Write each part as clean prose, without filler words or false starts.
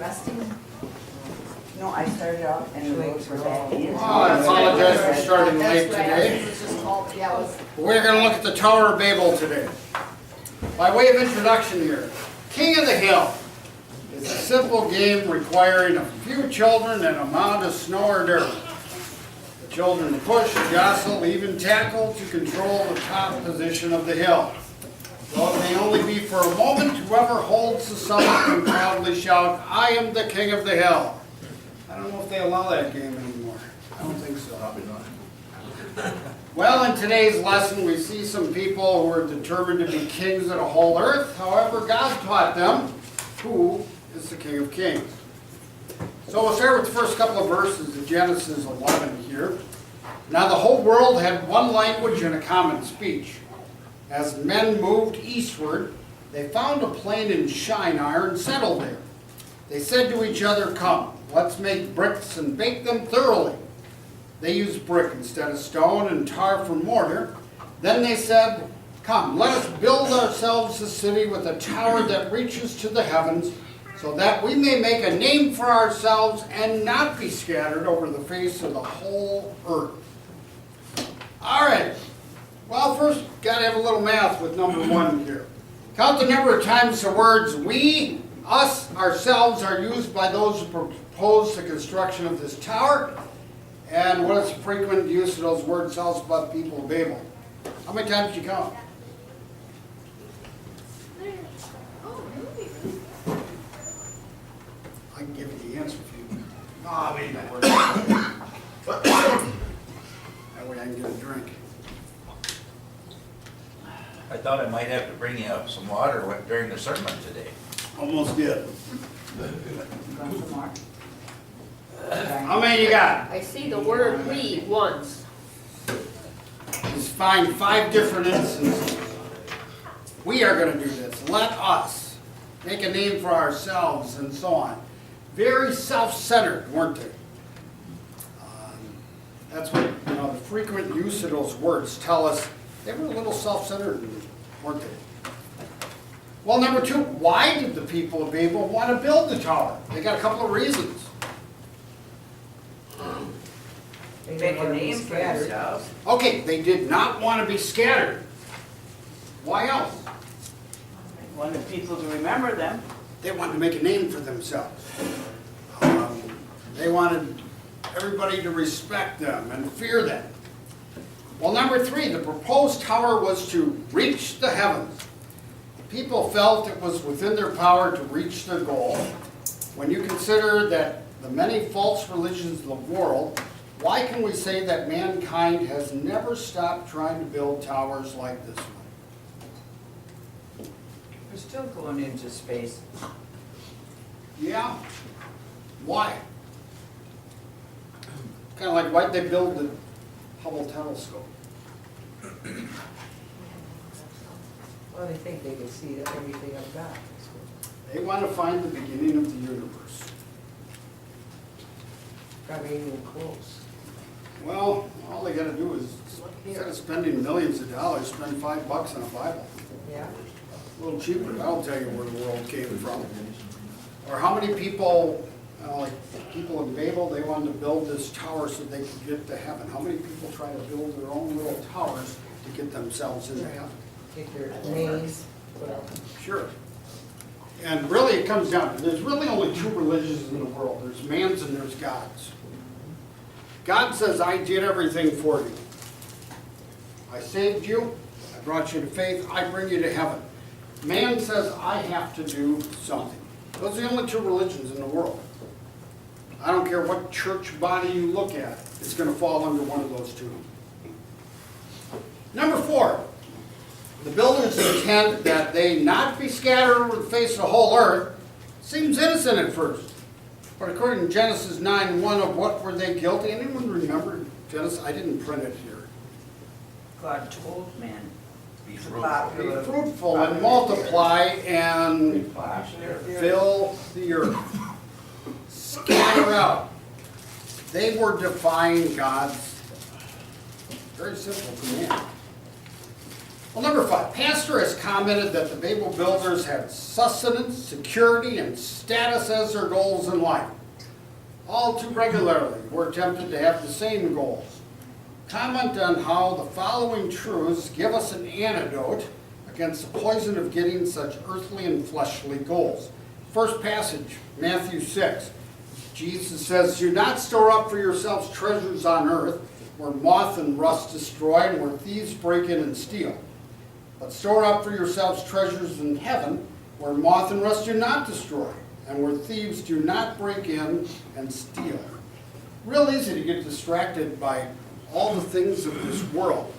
resting? No, I started out and the roads were back in. Oh, I apologize for starting late That's right, today. it was just all, yeah, it was. We're going to look at the Tower of Babel today. By way of introduction here, King of the Hill is a simple game requiring a few children and a mound of snow or dirt. The children push, jostle, even tackle to control the top position of the hill. Though it may only be for a moment, whoever holds the summit can proudly shout, "I am the King of the Hill." I don't know if they allow that game anymore. I don't think so. Probably not. Well, in today's lesson, we see some people who are determined to be kings of the whole earth. However, God taught them who is the King of Kings. So we'll start with the first couple of verses of Genesis 11 here. Now the whole world had one language and a common speech. As men moved eastward, they found a plain in Shinar and settled there. They said to each other, "Come, let's make bricks and bake them thoroughly." They used brick instead of stone and tar for mortar. Then they said, "Come, let us build ourselves a city with a tower that reaches to the heavens, so that we may make a name for ourselves and not be scattered over the face of the whole earth." All right. Well, first, got to have a little math with number one here. Count the number of times the words we, us, ourselves are used by those who propose the construction of this tower. And what is the frequent use of those words tells us about the people of Babel? How many times did you count? I can give you the answer if you. Ah, wait a minute. That way I can get a drink. I thought I might have to bring you up some water during the sermon today. Almost did. Want some more? How many you got? I see the word we once. Just find 5 different instances. We are going to do this. Let us make a name for ourselves and so on. Very self-centered, weren't they? That's what, the frequent use of those words tell us they were a little self-centered, weren't they? Well, number 2, why did the people of Babel want to build the tower? They got a couple of reasons. They make a name for themselves. Okay, they did not want to be scattered. Why else? Wanted people to remember them. They wanted to make a name for themselves. They wanted everybody to respect them and fear them. Well, number 3, the proposed tower was to reach the heavens. People felt it was within their power to reach their goal. When you consider that the many false religions of the world, why can we say that mankind has never stopped trying to build towers like this one? We're still going into space. Yeah. Why? Kind of like why'd they build the Hubble telescope? Well, they think they can see everything of God. They want to find the beginning of the universe. Probably even close. Well, all they got to do is, instead of spending millions of dollars, spend $5 on a Bible. Yeah. A little cheaper, that'll tell you where the world came from. Or how many people, like people in Babel, they wanted to build this tower so they could get to heaven. How many people try to build their own little towers to get themselves into heaven? Take their names, whatever. Sure. And really it comes down to, there's really only 2 religions in the world. There's man's and there's God's. God says, I did everything for you. I saved you, I brought you to faith, I bring you to heaven. Man says, I have to do something. Those are the only 2 religions in the world. I don't care what church body you look at, it's going to fall under one of those 2. Number 4. The builders intend that they not be scattered over the face of the whole earth. Seems innocent at first. But according to Genesis 9:1, of what were they guilty? Anyone remember Genesis? I didn't print it here. God told man Be to fruitful. Be fruitful and multiply and fill the earth. Scatter out. They were defying God's very simple command. Well, number 5, Pastor has commented that the Babel builders had sustenance, security, and status as their goals in life. All too regularly, we're tempted to have the same goals. Comment on how the following truths give us an antidote against the poison of getting such earthly and fleshly goals. First passage, Matthew 6. Jesus says, "Do not store up for yourselves treasures on earth, where moth and rust destroy and where thieves break in and steal. But store up for yourselves treasures in heaven, where moth and rust do not destroy, and where thieves do not break in and steal." Real easy to get distracted by all the things of this world.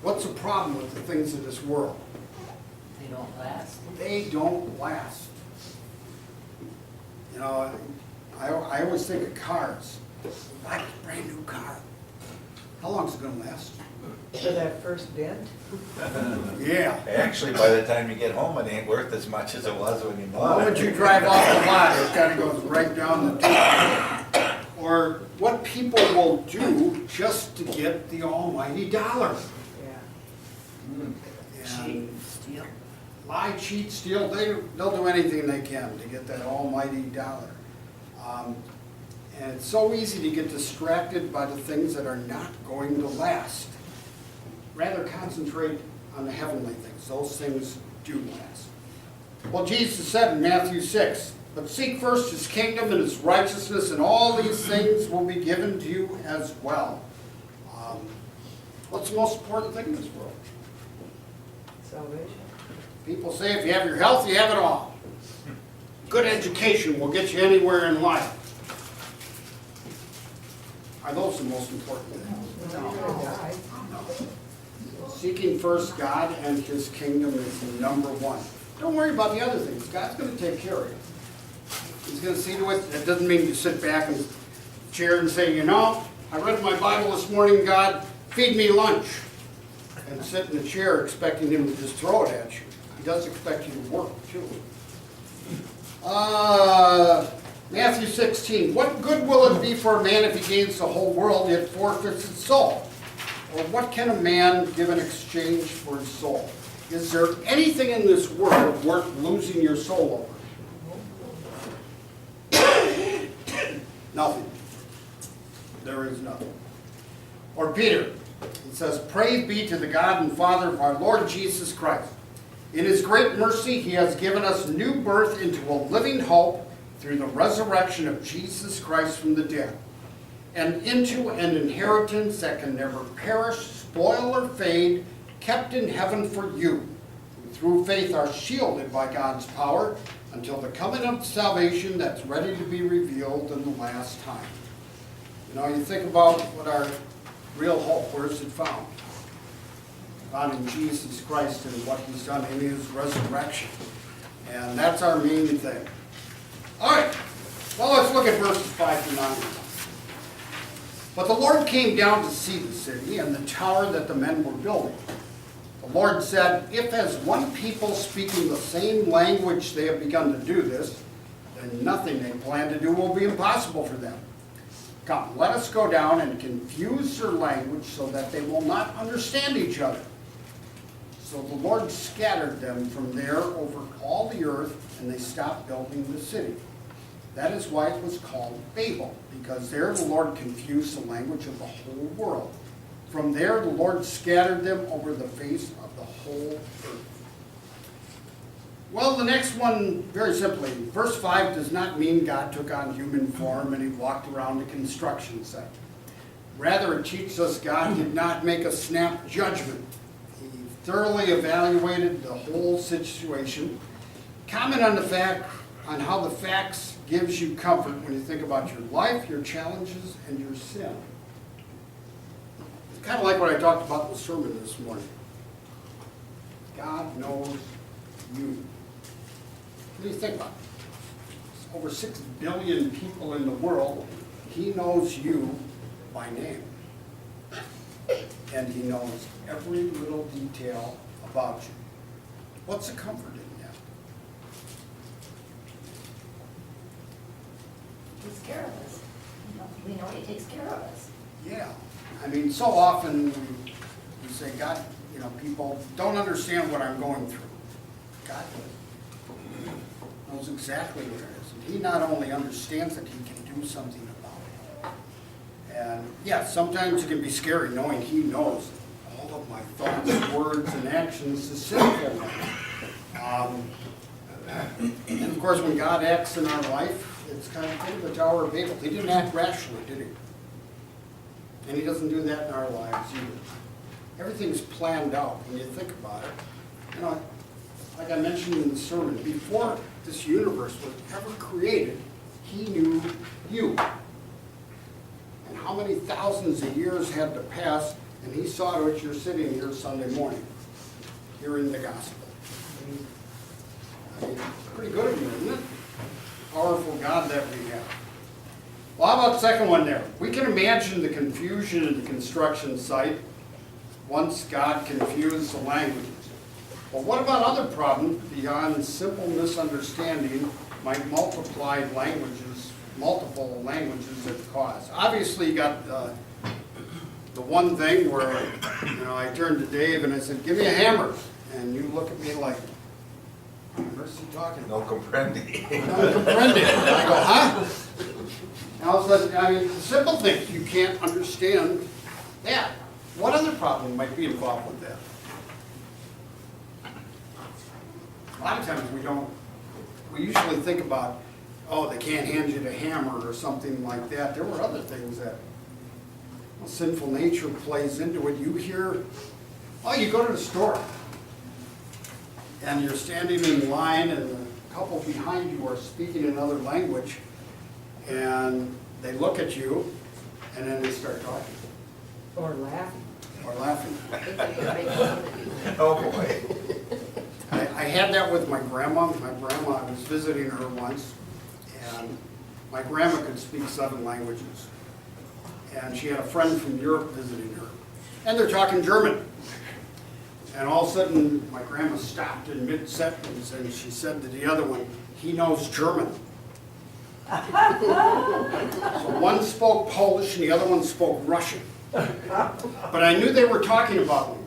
What's the problem with the things of this world? They don't last. They don't last. You know, I always think of cars. Like a brand new car. How long is it gonna last? For that first dent? Yeah. Actually, by the time you get home, it ain't worth as much as it was when you The bought moment you it. drive off the lot, it kind of goes right down the tube. Or what people will do just to get the almighty dollar. Yeah. And lie, cheat, steal, they'll do anything they can to get that almighty dollar. And it's so easy to get distracted by the things that are not going to last. Rather concentrate on the heavenly things. Those things do last. Well, Jesus said in Matthew 6, "But seek first his kingdom and his righteousness, and all these things will be given to you as well." What's the most important thing in this world? Salvation. People say if you have your health, you have it all. Good education will get you anywhere in life. Are those the most important things? You're gonna die. Seeking first God and his kingdom is number one. Don't worry about the other things. God's going to take care of you. He's going to see to it. That doesn't mean you sit back in the chair and say, you know, I read my Bible this morning, God, feed me lunch. And sit in the chair expecting him to just throw it at you. He does expect you to work, too. Matthew 16. What good will it be for a man if he gains the whole world yet forfeits his soul? Or what can a man give in exchange for his soul? Is there anything in this world worth losing your soul over? Nothing. There is nothing. Or Peter, it says, "Praise be to the God and Father of our Lord Jesus Christ. In his great mercy, he has given us new birth into a living hope through the resurrection of Jesus Christ from the dead, and into an inheritance that can never perish, spoil, or fade, kept in heaven for you, who through faith are shielded by God's power until the coming of salvation that's ready to be revealed in the last time." You know, you think about what our real hope, where's it found? Found in Jesus Christ and what he's done in his resurrection. And that's our main thing. All right, well, let's look at verses 5 to 9. "But the Lord came down to see the city and the tower that the men were building. The Lord said, if as one people speaking the same language they have begun to do this, then nothing they plan to do will be impossible for them. Come, let us go down and confuse their language so that they will not understand each other. So the Lord scattered them from there over all the earth, and they stopped building the city. That is why it was called Babel, because there the Lord confused the language of the whole world. From there the Lord scattered them over the face of the whole earth." Well, the next one, very simply, verse 5 does not mean God took on human form and he walked around a construction site. Rather, it teaches us God did not make a snap judgment. He thoroughly evaluated the whole situation. Comment on the fact, on how the facts gives you comfort when you think about your life, your challenges, and your sin. It's kind of like what I talked about in the sermon this morning. God knows you. What do you think about it? There's over 6 billion people in the world. He knows you by name. And he knows every little detail about you. What's the comfort in that? He takes care of us. We know he takes care of us. Yeah. I mean, so often we say, God, people don't understand what I'm going through. God knows exactly what it is. And he not only understands it, he can do something about it. And yeah, sometimes it can be scary knowing he knows all of my thoughts, words, and actions, the sinful. And of course, when God acts in our life, it's kind of the Tower of Babel. He didn't act rationally, did he? And he doesn't do that in our lives either. Everything's planned out when you think about it. Like I mentioned in the sermon, before this universe was ever created, he knew you. And how many thousands of years had to pass, and he saw to it you're sitting here Sunday morning, hearing the gospel. I mean, pretty good of you, isn't it? Powerful God that we have. Well, how about the second one there? We can imagine the confusion in the construction site once God confused the languages. Well, what about other problems beyond simple misunderstanding might multiplied languages, multiple languages that cause? Obviously, you got the one thing where, I turned to Dave and I said, give me a hammer. And you look at me like, where's he talking No about? comprende. No comprende. And I go, huh? And all of a sudden, simple things, you can't understand that. What other problem might be involved with that? A lot of times we usually think about, oh, they can't hand you the hammer or something like that. There were other things that sinful nature plays into it. You hear, you go to the store and you're standing in line and the couple behind you are speaking another language and they look at you and then they start talking. Or laughing. Or laughing. Oh, boy. I had that with my grandma. My grandma, I was visiting her once, and my grandma could speak 7 languages. And she had a friend from Europe visiting her. And they're talking German. And all of a sudden, my grandma stopped in mid-sentence, and she said to the other one, he knows German. So one spoke Polish, and the other one spoke Russian. But I knew they were talking about me.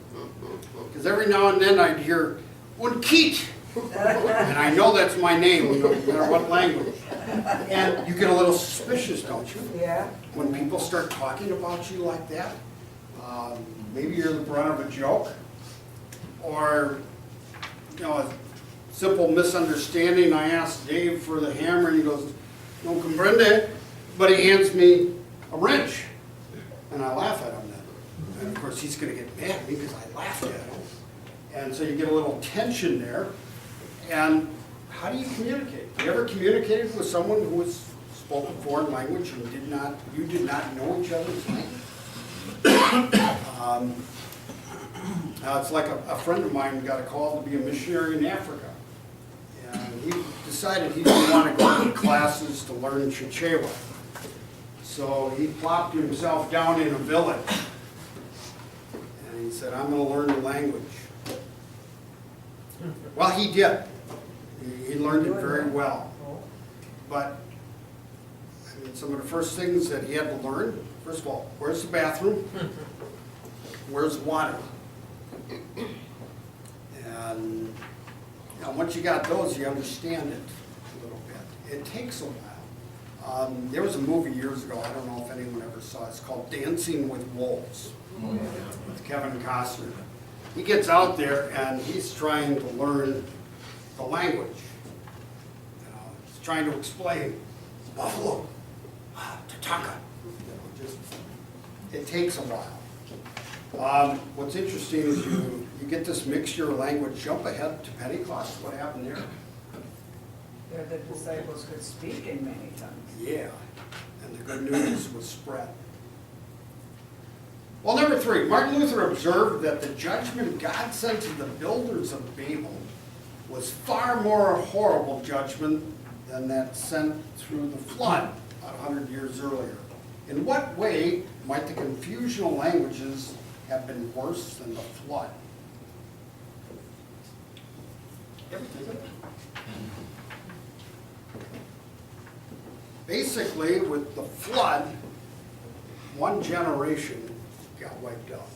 Because every now and then I'd hear, "Und Keat," and I know that's my name, no matter what language. And you get a little suspicious, don't you? Yeah. When people start talking about you like that. Maybe you're the brunt of a joke, or a simple misunderstanding. I asked Dave for the hammer, and he goes, "No comprende," but he hands me a wrench, and I laugh at him then. And of course, he's going to get mad at me because I laughed at him. And so you get a little tension there. And how do you communicate? Have you ever communicated with someone who spoke a foreign language and you did not know each other's language? It's like a friend of mine got a call to be a missionary in Africa. And he decided he didn't want to go to classes to learn Chichewa. So he plopped himself down in a village. And he said, I'm going to learn the language. Well, he did. He learned it very well. But some of the first things that he had to learn, first of all, where's the bathroom? Where's water? And once you got those, you understand it a little bit. It takes a while. There was a movie years ago, I don't know if anyone ever saw it, it's called Dancing with Wolves, with Kevin Costner. He gets out there and he's trying to learn the language. He's trying to explain buffalo, Tatanka. It takes a while. What's interesting is you get this mixture of language. Jump ahead to Pentecost. What happened there? There the disciples could speak in many tongues. Yeah, and the good news was spread. Well, number 3, Martin Luther observed that the judgment God sent to the builders of Babel was far more horrible judgment than that sent through the flood about 100 years earlier. In what way might the confusion of languages have been worse than the flood? Everything. Basically, with the flood, one generation got wiped out.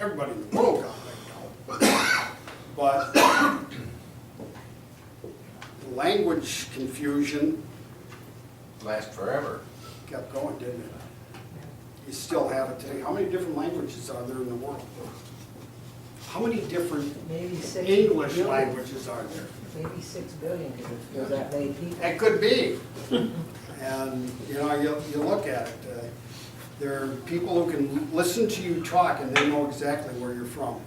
everybody in the world got wiped out. But language confusion Last forever. kept going, didn't it? You still have it today. How many different languages are there in the world? How many different Maybe 6 English billion. languages are there? Maybe 6 billion, because there's that many people. That could be. And, you know, you look at it, there are people who can listen to you talk and they know exactly where you're from.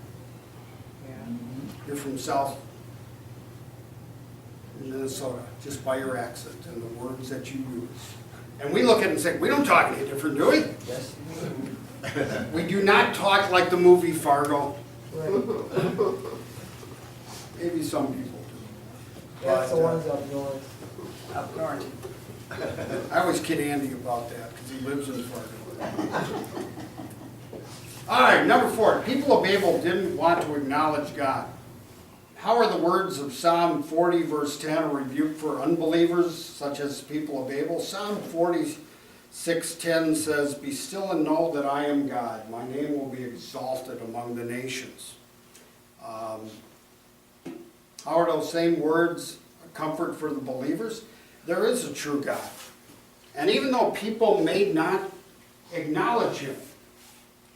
Yeah. You're from South Minnesota, just by your accent and the words that you use. And we look at it and say, we don't talk any different, do we? Yes. We do not talk like the movie Fargo. Right. Maybe some people do. That's the But, ones up north. Up north. I always kid Andy about that because he lives in Fargo. All right, number 4. People of Babel didn't want to acknowledge God. How are the words of Psalm 40 verse 10 a rebuke for unbelievers such as people of Babel? Psalm 46:10 says, "Be still and know that I am God. My name will be exalted among the nations." How are those same words a comfort for the believers? There is a true God. And even though people may not acknowledge him,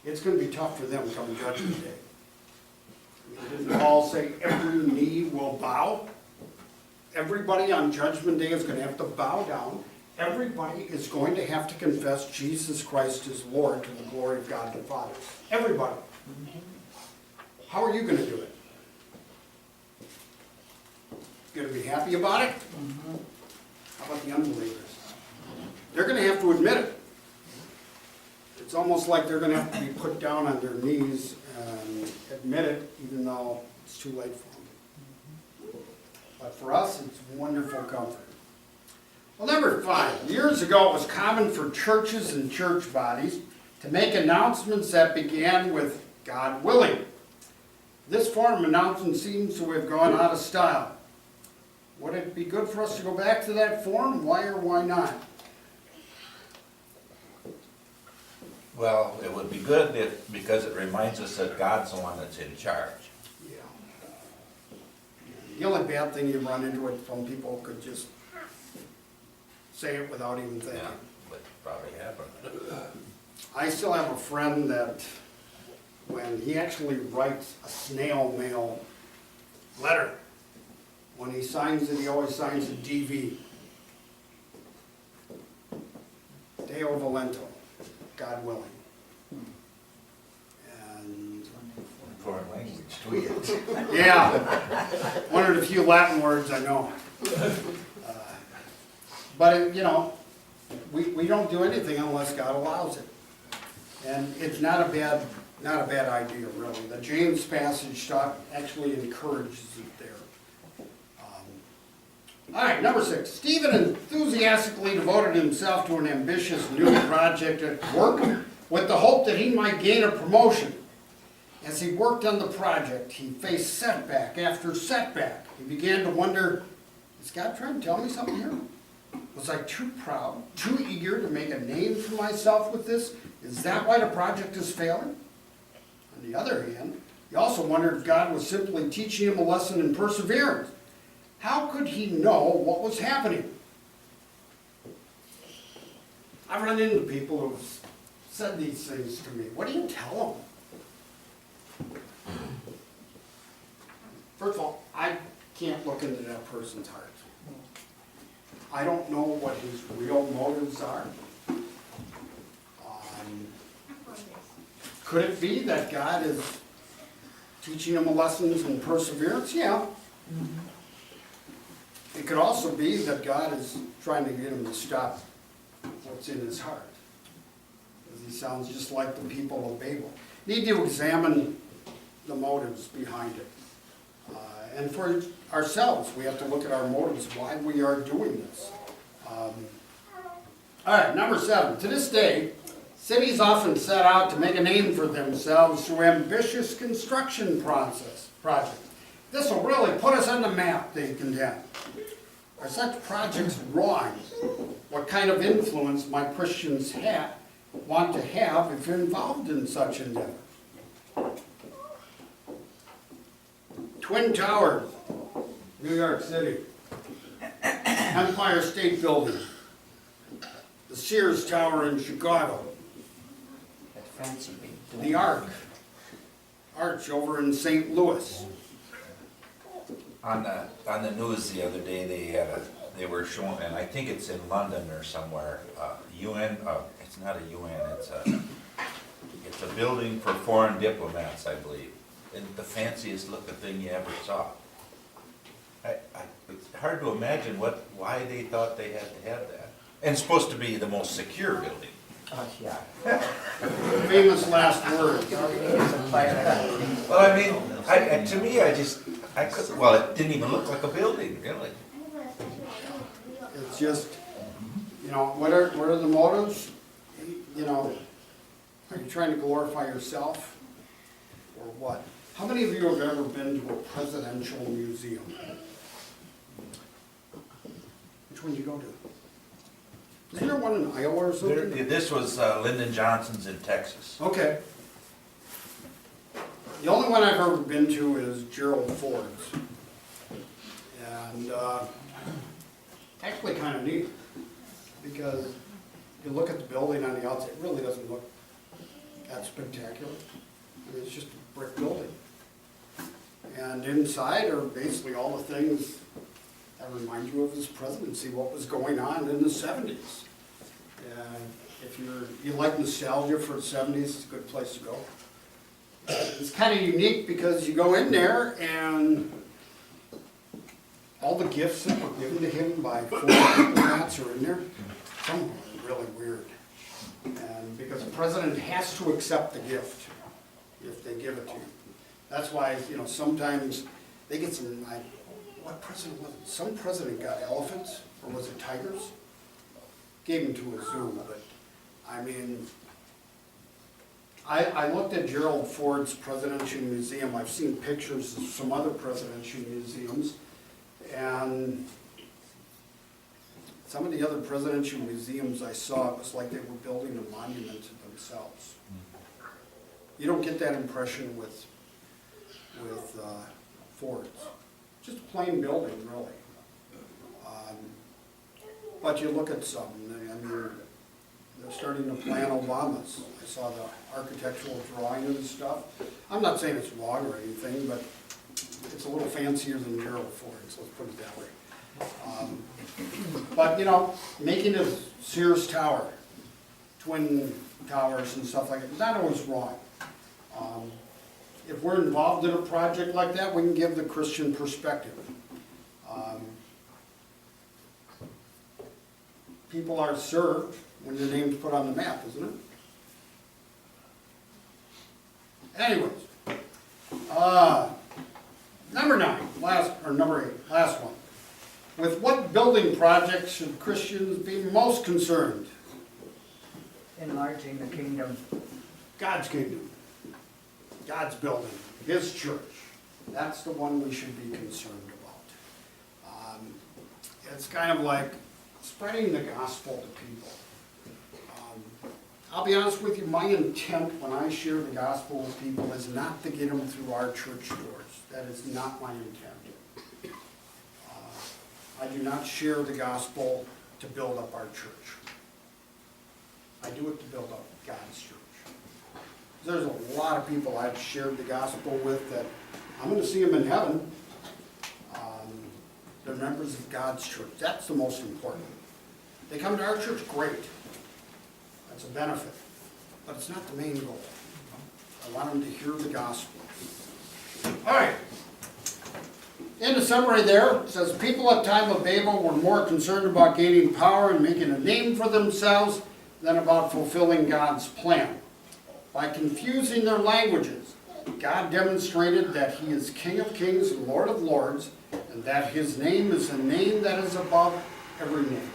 it's going to be tough for them come Judgment Day. Didn't Paul say every knee will bow? Everybody on Judgment Day is going to have to bow down. Everybody is going to have to confess Jesus Christ is Lord to the glory of God the Father. Everybody. How are you going to do it? Going to be happy about it? How about the unbelievers? They're going to have to admit it. It's almost like they're going to have to be put down on their knees and admit it, even though it's too late for them. But for us, it's wonderful comfort. Well, number 5. Years ago, it was common for churches and church bodies to make announcements that began with "God willing." This form of announcement seems to have gone out of style. Would it be good for us to go back to that form? Why or why not? Well, it would be good because it reminds us that God's the one that's in charge. Yeah. The only bad thing you run into it, some people could just say it without even thinking. Yeah, but probably happened. I still have a friend that when he actually writes a snail mail letter, when he signs it, he always signs a DV. Deo Volento, God willing. And Foreign language, tweet. yeah, one of the few Latin words I know. But, you know, we don't do anything unless God allows it. And it's not a bad idea, really. The James passage actually encourages it there. All right, number 6. Stephen enthusiastically devoted himself to an ambitious new project at work with the hope that he might gain a promotion. As he worked on the project, he faced setback after setback. He began to wonder, is God trying to tell me something here? Was I too proud, too eager to make a name for myself with this? Is that why the project is failing? On the other hand, he also wondered if God was simply teaching him a lesson in perseverance. How could he know what was happening? I've run into people who've said these things to me. What do you tell them? First of all, I can't look into that person's heart. I don't know what his real motives are. Could it be that God is teaching him lessons in perseverance? Yeah. It could also be that God is trying to get him to stop what's in his heart. Because he sounds just like the people of Babel. Need to examine the motives behind it. And for ourselves, we have to look at our motives, why we are doing this. All right, number 7. To this day, cities often set out to make a name for themselves through ambitious construction projects. This will really put us on the map, they contend. Are such projects wrong? What kind of influence might Christians want to have if you're involved in such endeavor? Twin Towers, New York City. Empire State Building. The Sears Tower in Chicago. That fancy big dome. The Arch over in St. Louis. On the news the other day, they were showing, and I think it's in London or somewhere, UN, it's not a UN, it's a building for foreign diplomats, I believe. And the fanciest looking thing you ever saw. It's hard to imagine why they thought they had to have that. And it's supposed to be the most secure building. Oh, yeah. Famous last words. It's a fire. Well, I mean, to me, I couldn't, well, it didn't even look like a building, really. It's just, you know, what are the motives? You know, are you trying to glorify yourself or what? How many of you have ever been to a presidential museum? Which one did you go to? Isn't there one in Iowa or something? This was Lyndon Johnson's in Texas. Okay. The only one I've ever been to is Gerald Ford's. And actually kind of neat, because you look at the building on the outside, it really doesn't look that spectacular. I mean, it's just a brick building. And inside are basically all the things that remind you of his presidency, what was going on in the 70s. And if you like nostalgia for the 70s, it's a good place to go. It's kind of unique because you go in there and all the gifts that were given to him by foreign diplomats are in there. Some of them are really weird. And because the president has to accept the gift if they give it to you. That's why, you know, sometimes they get some, what president was it? Some president got elephants, or was it tigers? Gave them to a zoo, but, I mean, I looked at Gerald Ford's Presidential Museum. I've seen pictures of some other presidential museums, and some of the other presidential museums I saw, it was like they were building a monument to themselves. You don't get that impression with Ford's. Just a plain building, really. But you look at some, I mean, they're starting to plan Obama's. I saw the architectural drawing and stuff. I'm not saying it's wrong or anything, but it's a little fancier than Gerald Ford's, let's put it that way. But, you know, making a Sears Tower, Twin Towers and stuff like that, not always wrong. If we're involved in a project like that, we can give the Christian perspective. People are served when your name's put on the map, isn't it? Anyways, number 8, last one. With what building projects should Christians be most concerned? Enlarging the kingdom. God's kingdom. God's building, His church. That's the one we should be concerned about. It's kind of like spreading the gospel to people. I'll be honest with you, my intent when I share the gospel with people is not to get them through our church doors. That is not my intent. I do not share the gospel to build up our church. I do it to build up God's church. There's a lot of people I've shared the gospel with that I'm going to see them in heaven. They're members of God's church. That's the most important. They come to our church, great. That's a benefit. But it's not the main goal. I want them to hear the gospel. All right. In the summary there, it says, people at the time of Babel were more concerned about gaining power and making a name for themselves than about fulfilling God's plan. By confusing their languages, God demonstrated that He is King of Kings and Lord of Lords, and that His name is a name that is above every name.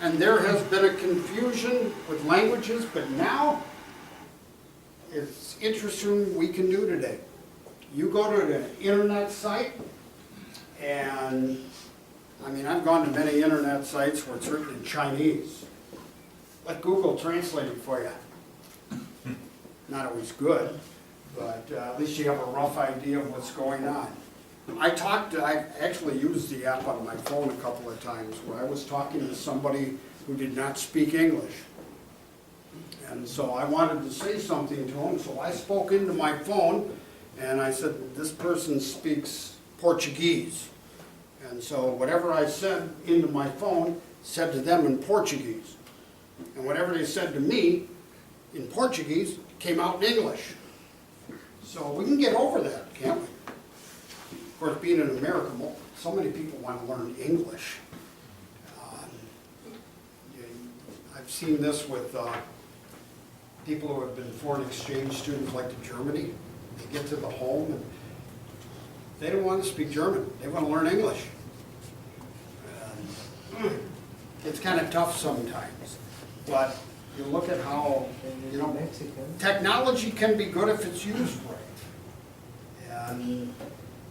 And there has been a confusion with languages, but now it's interesting we can do today. You go to an internet site, and I mean, I've gone to many internet sites where it's written in Chinese. Let Google translate it for you. Not always good, but at least you have a rough idea of what's going on. I actually used the app on my phone a couple of times where I was talking to somebody who did not speak English. And so I wanted to say something to him, so I spoke into my phone and I said, this person speaks Portuguese. And so whatever I said into my phone, said to them in Portuguese. And whatever they said to me in Portuguese came out in English. So we can get over that, can't we? Of course, being in America, so many people want to learn English. I've seen this with people who have been foreign exchange students like to Germany. They get to the home and they don't want to speak German. They want to learn English. It's kind of tough sometimes. But you look at how, you know, Mexican. technology can be good if it's used right. And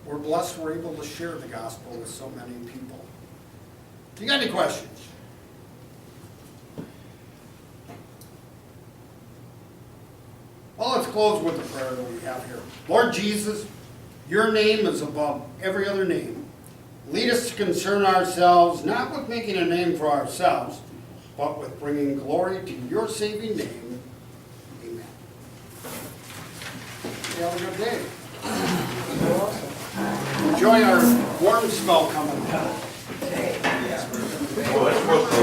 we're blessed we're able to share the gospel with so many people. You got any questions? Well, let's close with the prayer that we have here. Lord Jesus, your name is above every other name. Lead us to concern ourselves, not with making a name for ourselves, but with bringing glory to your saving name. Amen. Have a good day. Enjoy our warm spell coming. Oh, it's supposed to